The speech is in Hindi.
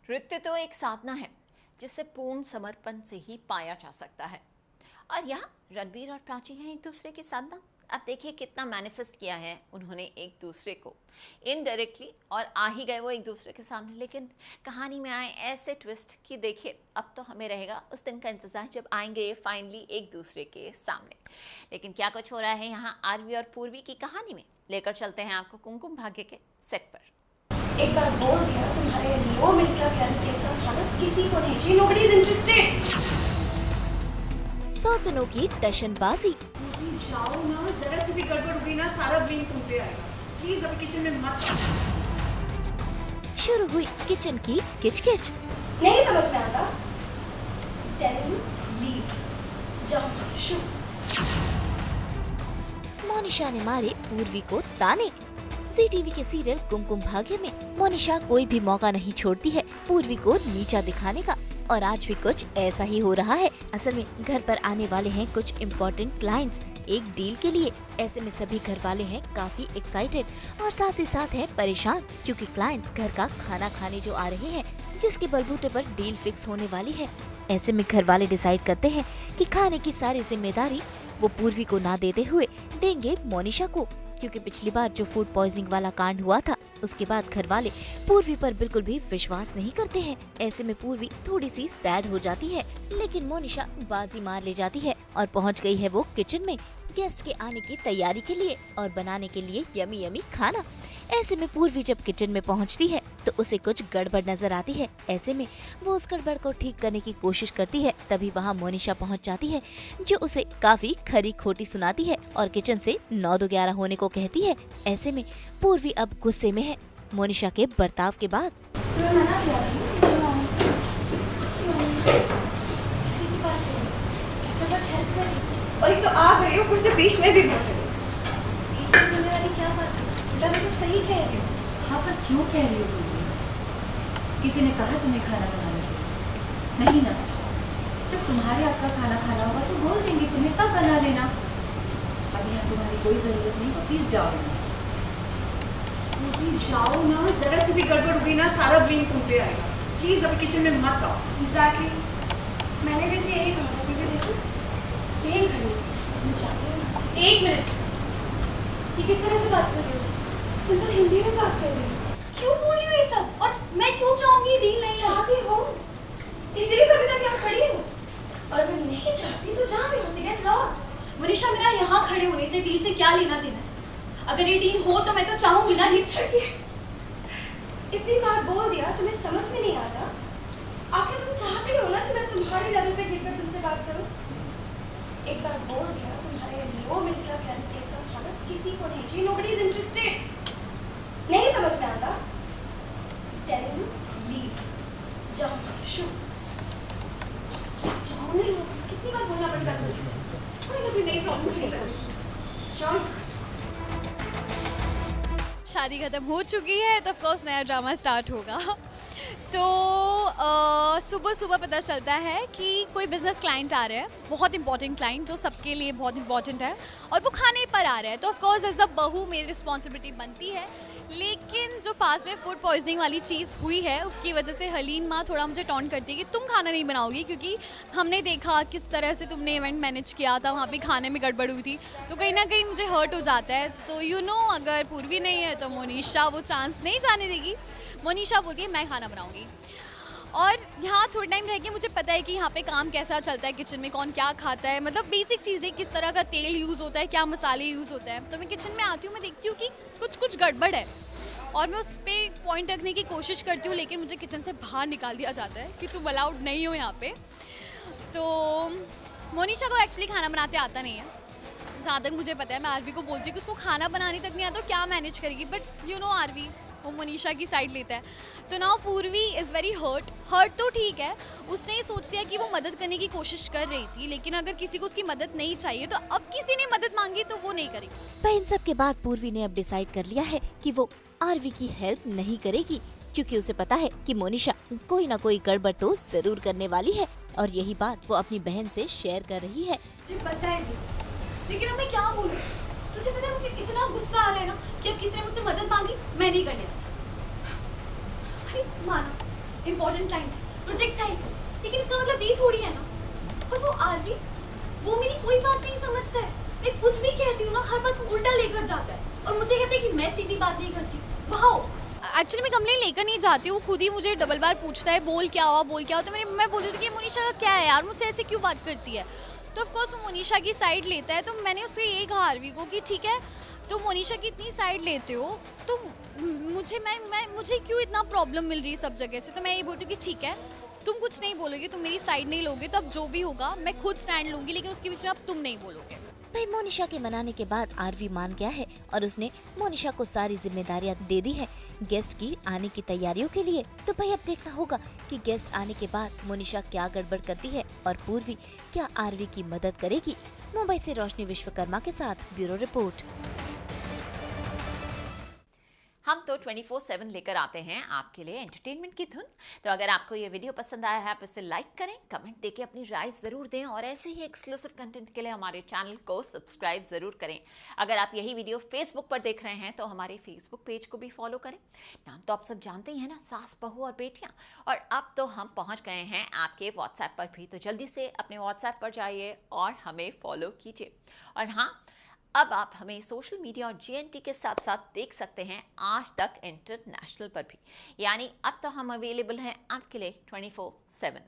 नृत्य तो एक साधना है जिसे पूर्ण समर्पण से ही पाया जा सकता है। और यहाँ रणबीर और प्राची हैं एक दूसरे की साधना। अब देखिए कितना मैनिफेस्ट किया है उन्होंने एक दूसरे को इनडायरेक्टली, और आ ही गए वो एक दूसरे के सामने। लेकिन कहानी में आए ऐसे ट्विस्ट कि देखिए अब तो हमें रहेगा उस दिन का इंतजार जब आएंगे ये फाइनली एक दूसरे के सामने। लेकिन क्या कुछ हो रहा है यहाँ आरवी और पूर्वी की कहानी में, लेकर चलते हैं आपको कुमकुम भाग्य के सेट पर। एक बार बोल दिया तुम्हारे लो मिडिल क्लास लड़की के साथ हालत किसी को नहीं चाहिए। Nobody is interested. सौतनों की टशनबाजी। जाओ ना, जरा सी भी गड़बड़ हुई ना सारा ब्लेम तुम पे आएगा। प्लीज अभी किचन में मत आओ। शुरू हुई किचन की किचकिच। नहीं समझ में आता। Tell me leave. जाओ शू। मोनिशा ने मारे पूर्वी को ताने। जी टीवी के सीरियल कुमकुम भाग्य में मोनिशा कोई भी मौका नहीं छोड़ती है पूर्वी को नीचा दिखाने का, और आज भी कुछ ऐसा ही हो रहा है। असल में घर पर आने वाले हैं कुछ इम्पोर्टेंट क्लाइंट्स एक डील के लिए। ऐसे में सभी घर वाले हैं काफी एक्साइटेड और साथ ही साथ हैं परेशान, क्योंकि क्लाइंट्स घर का खाना खाने जो आ रहे हैं जिसके बलबूते पर डील फिक्स होने वाली है। ऐसे में घर वाले डिसाइड करते हैं कि खाने की सारी जिम्मेदारी वो पूर्वी को ना देते हुए देंगे मोनिशा को, क्योंकि पिछली बार जो फूड पॉइजनिंग वाला कांड हुआ था उसके बाद घर वाले पूर्वी पर बिल्कुल भी विश्वास नहीं करते हैं। ऐसे में पूर्वी थोड़ी सी सैड हो जाती है, लेकिन मोनिशा बाजी मार ले जाती है और पहुंच गई है वो किचन में गेस्ट के आने की तैयारी के लिए और बनाने के लिए यमी यमी खाना। ऐसे में पूर्वी जब किचन में पहुंचती है तो उसे कुछ गड़बड़ नजर आती है। ऐसे में वो उस गड़बड़ को ठीक करने की कोशिश करती है, तभी वहां मोनिशा पहुंच जाती है जो उसे काफी खरी खोटी सुनाती है और किचन से 9-11 होने को कहती है। ऐसे में पूर्वी अब गुस्से में है मोनिशा के बर्ताव के बाद। तुम्हें मना किया था किसी की बात नहीं, तो बस हेल्प कर। और एक तो आ गई हो ऊपर से बीच में भी बोल रही हो। बीच में बोलने वाली क्या बात है? बेटा मैं तो सही कह रही हूँ। हाँ पर क्यों कह रही हो तुम? किसी ने कहा तुम्हें खाना बनाने के लिए? नहीं ना। जब तुम्हारे हाथ का खाना खाना होगा तो बोल देंगे तुम्हें, तब बना लेना। अभी यहाँ तुम्हारी कोई जरूरत नहीं, तो प्लीज जाओ यहाँ से। जाओ ना, जरा सी भी गड़बड़ हुई ना सारा ब्लेम तुम पे आएगा। प्लीज अभी किचन में मत आओ। एग्जैक्टली, मैंने भी यही कहा था। क्योंकि देखो यही खड़ी तुम चाहते हो यहाँ से। एक मिनट, ये किस तरह से बात कर रही हो? सिंपल हिंदी में बात कर रही हो। क्यों बोल रही हो ये सब? और मैं क्यों चाहूंगी डील नहीं चाहती हो, इसलिए कभी तक यहाँ खड़ी हो। और अगर नहीं चाहती तो जा यहाँ से, गेट लॉस्ट। मनीषा मेरा यहाँ खड़े होने से डील से क्या लेना देना? अगर ये डील हो तो मैं तो चाहूंगी ना। इतनी बार बोल दिया, तुम्हें समझ में नहीं आता? आखिर तुम चाहते हो ना कि मैं तुम्हारे लेवल पे गिरकर तुमसे बात करूं? एक बार बोल दिया तुम्हारे लो मिडिल क्लास लड़की के साथ हालत किसी को नहीं चाहिए। Nobody is interested. नहीं समझ में आता? Tell me leave. जाओ शू। जाओ नहीं, कितनी बार बोलना पड़ता है? कोई नई प्रॉब्लम नहीं है। जाओ। शादी खत्म हो चुकी है तो ऑफ कोर्स नया ड्रामा स्टार्ट होगा। तो सुबह सुबह पता चलता है कि कोई बिजनेस क्लाइंट आ रहे हैं, बहुत इंपॉर्टेंट क्लाइंट जो सबके लिए बहुत इंपॉर्टेंट है, और वो खाने पर आ रहे हैं। तो ऑफ कोर्स एज अ बहू मेरी रिस्पॉन्सिबिलिटी बनती है। लेकिन जो पास में फूड पॉइजनिंग वाली चीज़ हुई है उसकी वजह से हलीन माँ थोड़ा मुझे टॉन्ट करती है कि तुम खाना नहीं बनाओगी, क्योंकि हमने देखा किस तरह से तुमने इवेंट मैनेज किया था, वहाँ पे खाने में गड़बड़ हुई थी। तो कहीं ना कहीं मुझे हर्ट हो जाता है। तो अगर पूर्वी नहीं है तो मोनिशा वो चांस नहीं जाने देगी। मोनिशा बोलती है मैं खाना बनाऊंगी। और यहाँ थोड़ा टाइम रह के मुझे पता है कि यहाँ पे काम कैसा चलता है, किचन में कौन क्या खाता है, मतलब बेसिक चीज़ें, किस तरह का तेल यूज़ होता है, क्या मसाले यूज़ होते हैं। तो मैं किचन में आती हूँ, मैं देखती हूँ कि कुछ गड़बड़ है और मैं उस पर पॉइंट रखने की कोशिश करती हूँ, लेकिन मुझे किचन से बाहर निकाल दिया जाता है कि तुम अलाउड नहीं हो यहाँ पे। तो मोनिशा को एक्चुअली खाना बनाते आता नहीं है, जहाँ तक मुझे पता है। मैं आरवी को बोलती हूँ कि उसको खाना बनाने तक नहीं आता तो क्या मैनेज करेगी, बट आरवी वो मोनिशा की साइड लेता है। तो नाउ पूर्वी इज़ वेरी हर्ट तो ठीक है, उसने ये सोच लिया कि वो मदद करने की कोशिश कर रही थी, लेकिन अगर किसी को उसकी मदद नहीं चाहिए तो अब किसी ने मदद मांगी तो वो नहीं करेगी। पर इन सब के बाद पूर्वी ने अब डिसाइड कर लिया है कि वो आरवी की हेल्प नहीं करेगी, क्योंकि उसे पता है कि मोनिशा कोई ना कोई गड़बड़ तो जरूर करने वाली है, और यही बात वो अपनी बहन से शेयर कर रही है। मुझे पता है, लेकिन अब मैं क्या बोलूं? तुझे पता है मुझे इतना गुस्सा आ रहा है ना कि अब किसी ने मुझसे मदद मांगी मैं नहीं करने वाली। अरे मानो इम्पोर्टेंट क्लाइंट है, प्रोजेक्ट चाहिए, लेकिन इसका मतलब ये थोड़ी है ना। और वो आरवी, वो मेरी कोई बात नहीं समझता है। मैं कुछ भी कहती हूँ ना, हर बात को उल्टा लेकर जाता है और मुझे कहता है कि मैं सीधी बात नहीं करती। वाह, एक्चुअली मैं कंप्लेन लेकर नहीं जाती हूँ, खुद ही मुझे डबल बार पूछता है बोल क्या हुआ बोल क्या हुआ। तो मैं बोलती हूँ कि मोनिशा का क्या है यार, मुझसे ऐसे क्यों बात करती है। तो ऑफकोर्स वो मोनिशा की साइड लेता है। तो मैंने उससे यही कहा आरवी को कि ठीक है, तुम मोनिशा की इतनी साइड लेते हो तो मुझे क्यों इतना प्रॉब्लम मिल रही है सब जगह से। तो मैं यही बोलती हूँ कि ठीक है, तुम कुछ नहीं बोलोगे, तुम मेरी साइड नहीं लोगे, तो अब जो भी होगा मैं खुद स्टैंड लूंगी, लेकिन उसके बीच में अब तुम नहीं बोलोगे। भाई मोनिशा के मनाने के बाद आरवी मान गया है और उसने मोनिशा को सारी जिम्मेदारियां दे दी है गेस्ट की आने की तैयारियों के लिए। तो भाई अब देखना होगा कि गेस्ट आने के बाद मोनिशा क्या गड़बड़ करती है और पूर्वी क्या आरवी की मदद करेगी। मुंबई से रोशनी विश्वकर्मा के साथ ब्यूरो रिपोर्ट। हम तो 24/7 लेकर आते हैं आपके लिए एंटरटेनमेंट की धुन। तो अगर आपको ये वीडियो पसंद आया है आप इसे लाइक करें, कमेंट देके अपनी राय ज़रूर दें और ऐसे ही एक्सक्लूसिव कंटेंट के लिए हमारे चैनल को सब्सक्राइब ज़रूर करें। अगर आप यही वीडियो फेसबुक पर देख रहे हैं तो हमारे फेसबुक पेज को भी फॉलो करें। नाम तो आप सब जानते ही हैं ना, सास बहू और बेटियाँ। और अब तो हम पहुँच गए हैं आपके व्हाट्सएप पर भी, तो जल्दी से अपने व्हाट्सएप पर जाइए और हमें फॉलो कीजिए। और हाँ, अब आप हमें सोशल मीडिया और GNT के साथ साथ देख सकते हैं आज तक इंटरनेशनल पर भी। यानी अब तो हम अवेलेबल हैं आपके लिए 24/7।